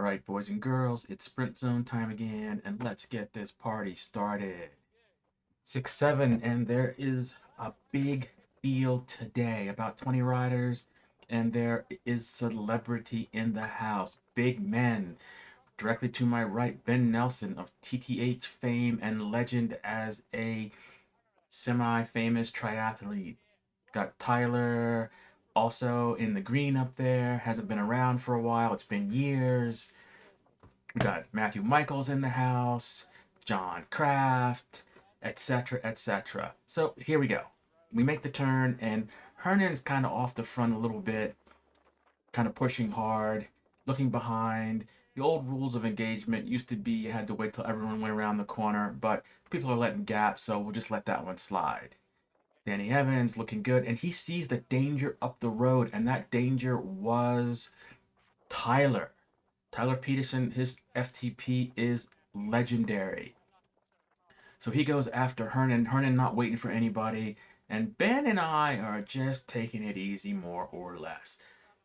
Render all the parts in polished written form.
All right, boys and girls, it's sprint zone time again, and let's get this party started. 6-7, and there is a big field today. About 20 riders, and there is celebrity in the house. Big men. Directly to my right, Ben Nelson of TTH fame and legend as a semi-famous triathlete. Got Tyler also in the green up there. Hasn't been around for a while. It's been years. We got Matthew Michaels in the house, John Kraft, etc., etc. So here we go. We make the turn, and Hernan's kind of off the front a little bit, kind of pushing hard, looking behind. The old rules of engagement used to be you had to wait till everyone went around the corner, but people are letting gaps, so we'll just let that one slide. Danny Evans looking good, and he sees the danger up the road, and that danger was Tyler. Tyler Peterson, his FTP is legendary. So he goes after Hernan. Hernan not waiting for anybody. And Ben and I are just taking it easy, more or less.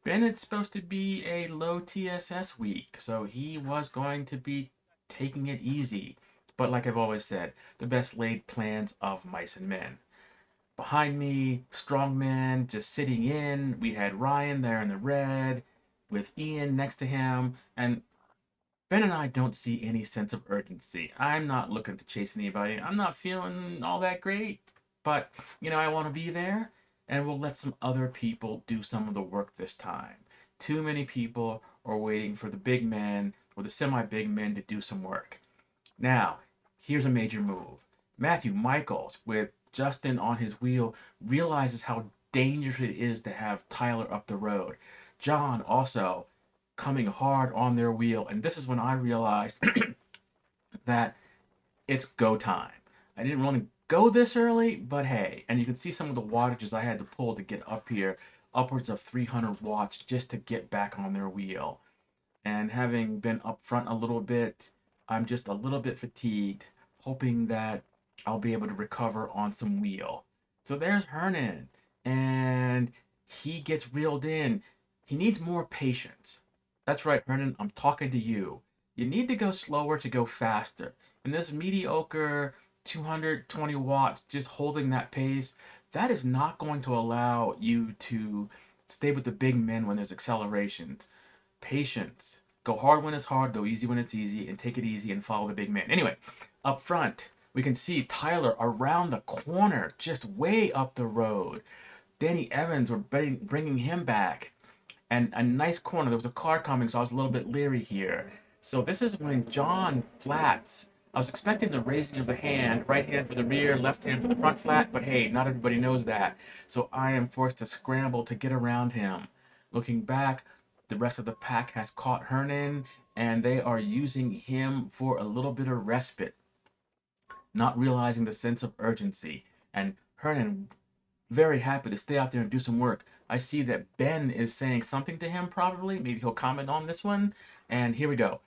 Ben, it's supposed to be a low TSS week, so he was going to be taking it easy. But like I've always said, the best laid plans of mice and men. Behind me, strongman just sitting in. We had Ryan there in the red with Ian next to him. And Ben and I don't see any sense of urgency. I'm not looking to chase anybody. I'm not feeling all that great, but I want to be there, and we'll let some other people do some of the work this time. Too many people are waiting for the big men or the semi big men to do some work. Now, here's a major move. Matthew Michaels, with Justin on his wheel, realizes how dangerous it is to have Tyler up the road. John also coming hard on their wheel. And this is when I realized that it's go time. I didn't want to go this early, but hey, and you can see some of the wattages I had to pull to get up here, upwards of 300 watts just to get back on their wheel. And having been up front a little bit, I'm just a little bit fatigued, hoping that I'll be able to recover on some wheel. So there's Hernan, and he gets reeled in. He needs more patience. That's right, Hernan, I'm talking to you. You need to go slower to go faster. And this mediocre 220 watts just holding that pace, that is not going to allow you to stay with the big men when there's accelerations. Patience. Go hard when it's hard, go easy when it's easy, and take it easy and follow the big man. Anyway, up front, we can see Tyler around the corner, just way up the road. Danny Evans, we're bringing him back. And a nice corner. There was a car coming, so I was a little bit leery here. So this is when John flats. I was expecting the raising of the hand, right hand for the rear, left hand for the front flat, but hey, not everybody knows that. So I am forced to scramble to get around him. Looking back, the rest of the pack has caught Hernan, and they are using him for a little bit of respite, not realizing the sense of urgency. And Hernan very happy to stay out there and do some work. I see that Ben is saying something to him, probably. Maybe he'll comment on this one. And here we go.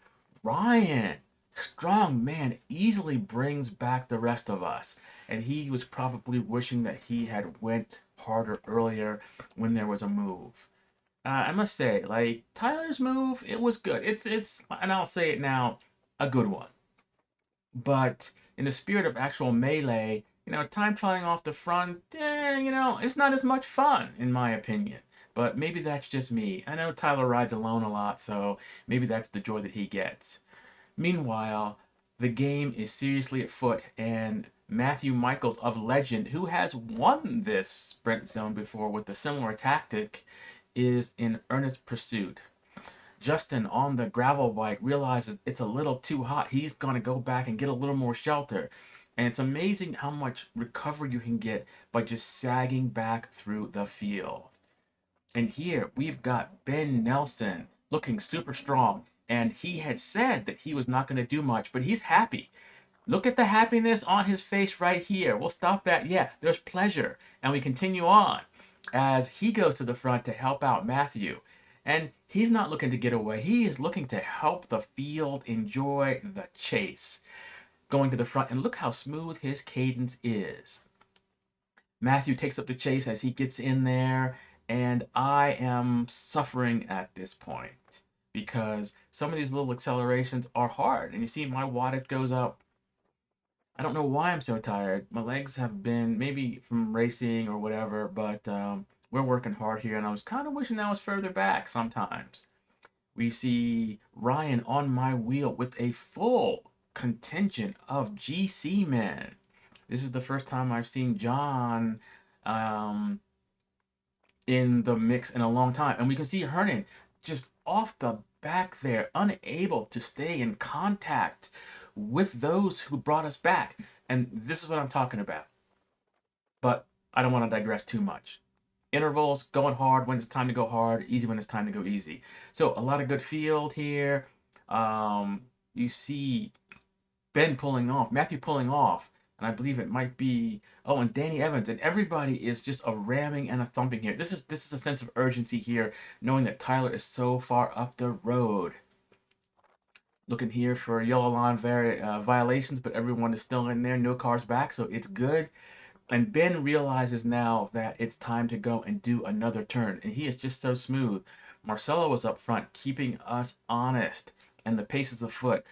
Ryan, strong man, easily brings back the rest of us. And he was probably wishing that he had went harder earlier when there was a move. I must say, like Tyler's move, it was good. It's, and I'll say it now, a good one. But in the spirit of actual melee, time trialing off the front, it's not as much fun, in my opinion. But maybe that's just me. I know Tyler rides alone a lot, so maybe that's the joy that he gets. Meanwhile, the game is seriously at foot, and Matthew Michaels of Legend, who has won this sprint zone before with a similar tactic, is in earnest pursuit. Justin on the gravel bike realizes it's a little too hot. He's going to go back and get a little more shelter. And it's amazing how much recovery you can get by just sagging back through the field. And here we've got Ben Nelson looking super strong. And he had said that he was not going to do much, but he's happy. Look at the happiness on his face right here. We'll stop that. Yeah, there's pleasure. And we continue on as he goes to the front to help out Matthew. And he's not looking to get away. He is looking to help the field enjoy the chase. Going to the front, and look how smooth his cadence is. Matthew takes up the chase as he gets in there, and I am suffering at this point because some of these little accelerations are hard. And you see my wattage goes up. I don't know why I'm so tired. My legs have been maybe from racing or whatever, but we're working hard here, and I was kind of wishing I was further back sometimes. We see Ryan on my wheel with a full contingent of GC men. This is the first time I've seen John um, in the mix in a long time. And we can see Hernan just off the back there, unable to stay in contact with those who brought us back. And this is what I'm talking about. But I don't want to digress too much. Intervals, going hard when it's time to go hard, easy when it's time to go easy. So a lot of good field here. You see Ben pulling off, Matthew pulling off, and I believe it might be and Danny Evans, and everybody is just a ramming and a thumping here. This is a sense of urgency here, knowing that Tyler is so far up the road. Looking here for yellow line violations, but everyone is still in there. No cars back, so it's good. And Ben realizes now that it's time to go and do another turn, and he is just so smooth. Marcelo was up front, keeping us honest, and the pace is afoot.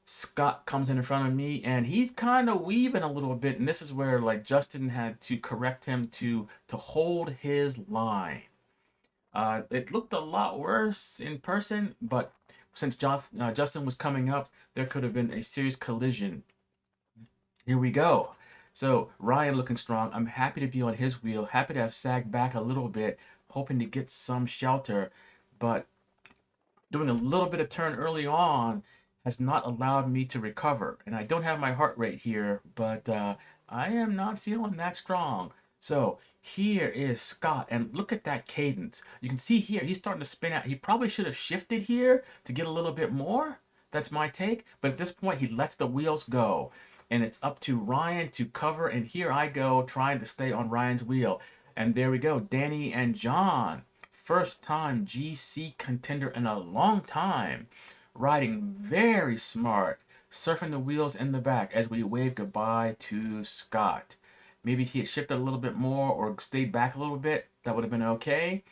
Scott comes in front of me, and he's kind of weaving a little bit, and this is where like Justin had to correct him to hold his line. It looked a lot worse in person, but since Justin was coming up, there could have been a serious collision. Here we go. So Ryan looking strong. I'm happy to be on his wheel. Happy to have sagged back a little bit, hoping to get some shelter. But doing a little bit of turn early on has not allowed me to recover. And I don't have my heart rate here, but I am not feeling that strong. So here is Scott, and look at that cadence. You can see here he's starting to spin out. He probably should have shifted here to get a little bit more. That's my take. But at this point, he lets the wheels go. And it's up to Ryan to cover. And here I go trying to stay on Ryan's wheel. And there we go. Danny and John, first time GC contender in a long time, riding very smart, surfing the wheels in the back as we wave goodbye to Scott. Maybe if he had shifted a little bit more or stayed back a little bit, that would have been okay.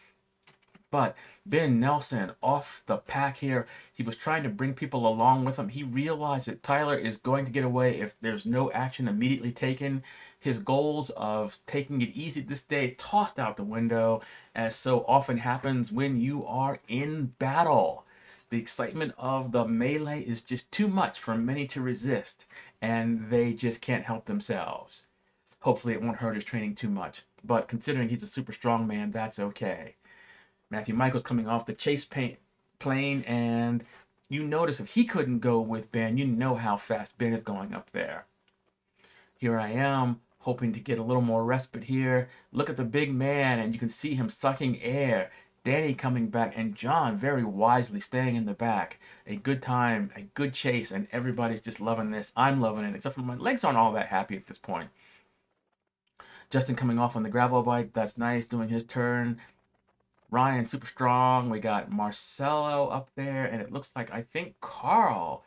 But Ben Nelson off the pack here. He was trying to bring people along with him. He realized that Tyler is going to get away if there's no action immediately taken. His goals of taking it easy this day tossed out the window, as so often happens when you are in battle. The excitement of the melee is just too much for many to resist, and they just can't help themselves. Hopefully, it won't hurt his training too much. But considering he's a super strong man, that's okay. Matthew Michaels coming off the plane, and you notice if he couldn't go with Ben, you know how fast Ben is going up there. Here I am, hoping to get a little more respite here. Look at the big man, and you can see him sucking air. Danny coming back, and John very wisely staying in the back. A good time, a good chase, and everybody's just loving this. I'm loving it, except for my legs aren't all that happy at this point. Justin coming off on the gravel bike, that's nice, doing his turn. Ryan super strong. We got Marcelo up there, and it looks like I think Carl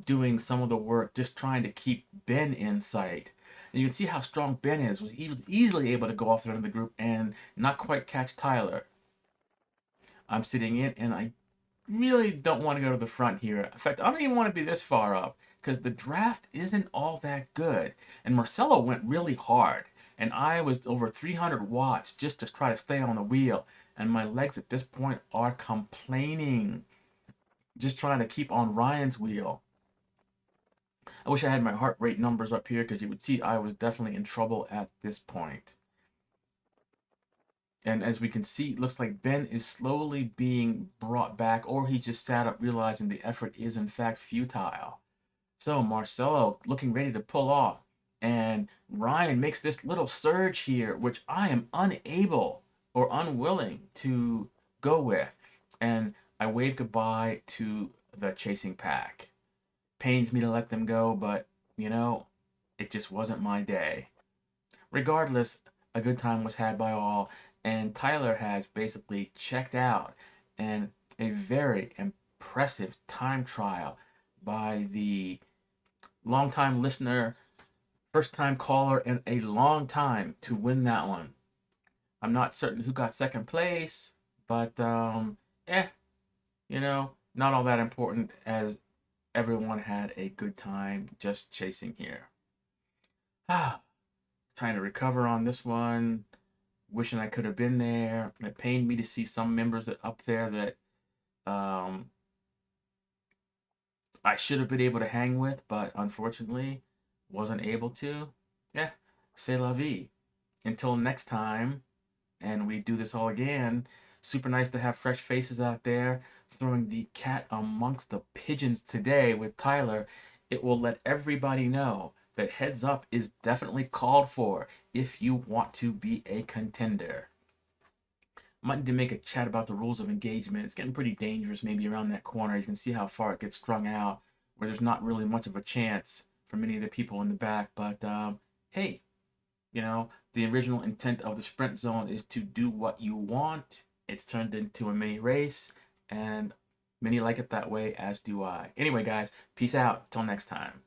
doing some of the work, just trying to keep Ben in sight. And you can see how strong Ben is. He was easily able to go off the end of the group and not quite catch Tyler. I'm sitting in, and I really don't want to go to the front here. In fact, I don't even want to be this far up because the draft isn't all that good. And Marcelo went really hard, and I was over 300 watts just to try to stay on the wheel. And my legs at this point are complaining, just trying to keep on Ryan's wheel. I wish I had my heart rate numbers up here because you would see I was definitely in trouble at this point. And as we can see, it looks like Ben is slowly being brought back, or he just sat up realizing the effort is in fact futile. So Marcelo looking ready to pull off. And Ryan makes this little surge here, which I am unable or unwilling to go with. And I wave goodbye to the chasing pack. Pains me to let them go, but it just wasn't my day. Regardless, a good time was had by all, and Tyler has basically checked out, and a very impressive time trial by the longtime listener, first time caller, and a long time to win that one. I'm not certain who got second place, but eh, you know, not all that important as everyone had a good time just chasing here. Ah, trying to recover on this one. Wishing I could have been there. It pained me to see some members up there that um, I should have been able to hang with, but unfortunately wasn't able to. Yeah, c'est la vie. Until next time, and we do this all again. Super nice to have fresh faces out there throwing the cat amongst the pigeons today with Tyler. It will let everybody know that heads up is definitely called for if you want to be a contender. Might need to make a chat about the rules of engagement. It's getting pretty dangerous maybe around that corner. You can see how far it gets strung out, where there's not really much of a chance for many of the people in the back. But hey, the original intent of the sprint zone is to do what you want. It's turned into a mini race, and many like it that way, as do I. Anyway, guys, peace out. Till next time.